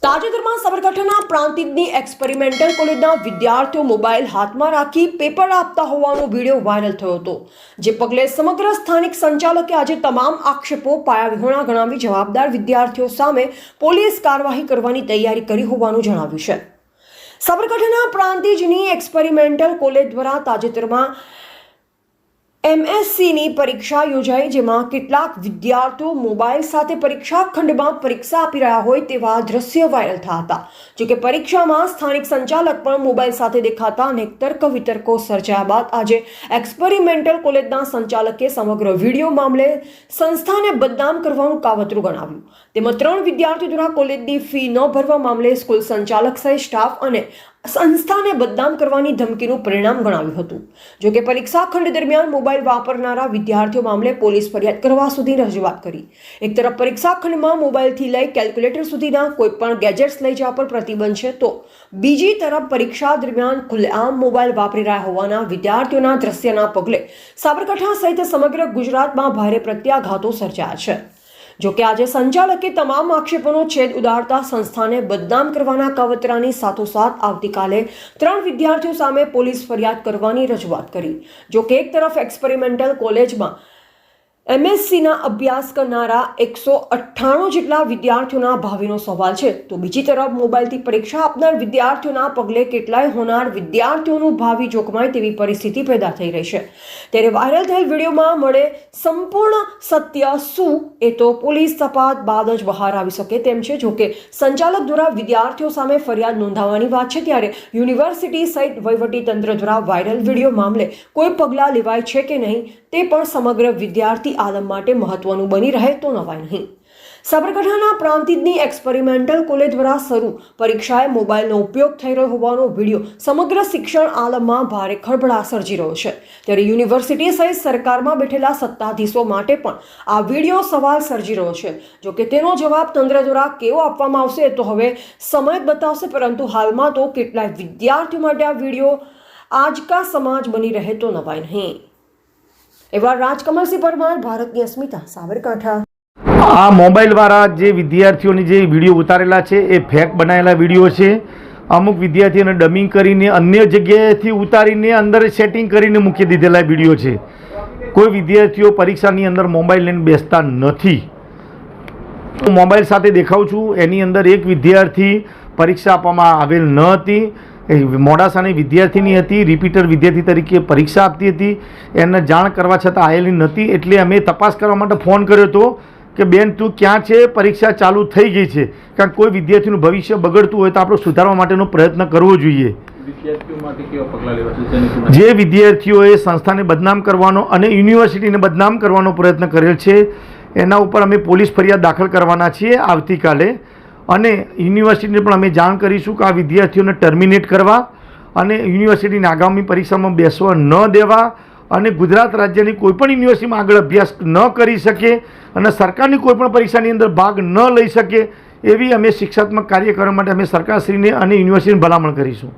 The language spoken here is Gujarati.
તાજેતરમાં સાબરકાંઠાના પ્રાંતિજની એક્સપેરિમેન્ટલ કોલેજના વિદ્યાર્થીઓ મોબાઈલ હાથમાં રાખી પેપર આપતા હોવાનો વિડીયો વાયરલ થયો હતો, જે પગલે સમગ્ર સ્થાનિક સંચાલકે આજે તમામ આક્ષેપો પાયાવિહોણા ગણાવી જવાબદાર વિદ્યાર્થીઓ સામે પોલીસ કાર્યવાહી કરવાની તૈયારી કરી હોવાનું જણાવ્યું છે। સાબરકાંઠાના પ્રાંતિજની એક્સપેરિમેન્ટલ કોલેજ દ્વારા તાજેતરમાં MScની પરીક્ષા યોજાઈ, જેમાં કેટલાક વિદ્યાર્થીઓ મોબાઈલ સાથે પરીક્ષા ખંડમાં પરીક્ષા આપી રહ્યા હોય તેવા દ્રશ્ય વાયરલ થયા હતા। જોકે પરીક્ષામાં સ્થાનિક સંચાલક પણ મોબાઈલ સાથે દેખાતા અનેક તર્ક વિતર્કો સર્જાયા બાદ આજે એક્સપેરિમેન્ટલ કોલેજના સંચાલકે સમગ્ર વિડીયો મામલે સંસ્થાને બદનામ કરવાનું કાવતરું ગણાવ્યું। તેમાં 3 વિદ્યાર્થીઓ દ્વારા કોલેજની ફી ન ભરવા મામલે સ્કૂલ સંચાલક સહિત સ્ટાફ અને સંસ્થાને બદનામ કરવાની ધમકીનું પરિણામ ગણાવ્યું હતું। જોકે પરીક્ષા ખંડ દરમિયાન મોબાઈલ વાપરનારા વિદ્યાર્થીઓ મામલે પોલીસ ફરિયાદ કરવા સુધી રજૂઆત કરી। એક તરફ પરીક્ષા ખંડમાં મોબાઈલથી લઈ કેલ્ક્યુલેટર સુધીના કોઈપણ ગેજેટ્સ લઈ જવા પર પ્રતિબંધ છે, તો બીજી તરફ પરીક્ષા દરમિયાન ખુલ્લેઆમ મોબાઈલ વાપરી રહ્યા હોવાના વિદ્યાર્થીઓના દ્રશ્યના પગલે સાબરકાંઠા સહિત સમગ્ર ગુજરાતમાં ભારે પ્રત્યાઘાતો સર્જાયા છે। જોકે આજે સંચાલકે તમામ આક્ષેપોનો છેદ ઉડાડતા સંસ્થાને બદનામ કરવાના કાવતરાની સાથોસાથ આવતીકાલે 3 વિદ્યાર્થીઓ સામે પોલીસ ફરિયાદ કરવાની રજૂઆત કરી। જોકે એક તરફ એક્સપેરિમેન્ટલ કોલેજમાં MScના અભ્યાસ કરનારા 198 જેટલા વિદ્યાર્થીઓના ભાવિનો સવાલ છે, તો બીજી તરફ મોબાઈલથી પરીક્ષા આપનાર વિદ્યાર્થીઓના પગલે કેટલાય હોનાર વિદ્યાર્થીઓનું ભાવિ જોખમાય તેવી પરિસ્થિતિ પેદા થઈ રહી છે। ત્યારે વાયરલ થયેલ વિડીયોમાં મળે સંપૂર્ણ સત્ય શું એ તો પોલીસ તપાસ બાદ જ બહાર આવી શકે તેમ છે। જોકે સંચાલક દ્વારા વિદ્યાર્થીઓ સામે ફરિયાદ નોંધાવવાની વાત છે, ત્યારે યુનિવર્સિટી સહિત વહીવટી તંત્ર દ્વારા વાયરલ વિડીયો મામલે કોઈ પગલાં લેવાય છે કે નહીં તે પણ સમગ્ર વિદ્યાર્થી આલમ માટે મહત્વનું બની રહે તો નવાય નહીં। સાબરકાંઠાના પ્રાંતિજની એક્સપેરિમેન્ટલ કોલેજ દ્વારા શરૂ પરીક્ષાએ મોબાઈલનો ઉપયોગ થઈ રહ્યો હોવાનો વિડીયો સમગ્ર શિક્ષણ આલમમાં ભારે ખળભળાટ સર્જી રહ્યો છે। ત્યારે યુનિવર્સિટી સહિત સરકારમાં બેઠેલા સત્તાધીશો માટે પણ આ વિડીયો સવાલ સર્જી રહ્યો છે। જોકે તેનો જવાબ તંત્ર દ્વારા કેવો આપવામાં આવશે તો હવે સમય જ બતાવશે, પરંતુ હાલમાં તો કેટલાય વિદ્યાર્થીઓ માટે આ વિડીયો આજકા સમાજ બની રહે તો નવાય નહીં। એવા રાજકમલસિંહ પરમાર, ભારતની અસ્મિતા, સાબરકાંઠા। આ મોબાઈલ વાળા જે વિદ્યાર્થીઓની જે વિડીયો ઉતારેલા છે એ ફેક બનાવેલા વિડીયો છે। અમુક વિદ્યાર્થીઓને ડમિંગ કરીને અન્ય જગ્યાએથી ઉતારીને અંદર સેટિંગ કરીને મૂકી દીધેલા વિડીયો છે। કોઈ વિદ્યાર્થીઓ પરીક્ષાની અંદર મોબાઈલ લઈને બેસતા નથી। હું મોબાઈલ સાથે દેખાઉં છું, એની અંદર એક વિદ્યાર્થી પરીક્ષા આપવામાં આવેલ ન હતી, મોડાસાની વિદ્યાર્થીની હતી, રિપીટર વિદ્યાર્થી તરીકે પરીક્ષા આપતી હતી, એને જાણ કરવા છતાં આવેલી નથી। એટલે અમે તપાસ કરવા માટે ફોન કર્યો હતો કે બેન તું ક્યાં છે, પરીક્ષા ચાલુ થઈ ગઈ છે, કારણ કોઈ વિદ્યાર્થીનું ભવિષ્ય બગડતું હોય તો આપણે સુધારવા માટેનો પ્રયત્ન કરવો જોઈએ। જે વિદ્યાર્થીઓએ સંસ્થાને બદનામ કરવાનો અને યુનિવર્સિટીને બદનામ કરવાનો પ્રયત્ન કરેલ છે એના ઉપર અમે પોલીસ ફરિયાદ દાખલ કરવાના છીએ આવતીકાલે, અને યુનિવર્સિટીને પણ અમે જાણ કરીશું કે આ વિદ્યાર્થીઓને ટર્મિનેટ કરવા અને યુનિવર્સિટીની આગામી પરીક્ષામાં બેસવા ન દેવા, અને ગુજરાત રાજ્યની કોઈપણ યુનિવર્સિટીમાં આગળ અભ્યાસ ન કરી શકે અને સરકારની કોઈપણ પરીક્ષાની અંદર ભાગ ન લઈ શકે એવી અમે શિક્ષાત્મક કાર્ય કરવા માટે અમે સરકારશ્રીને અને યુનિવર્સિટીને ભલામણ કરીશું।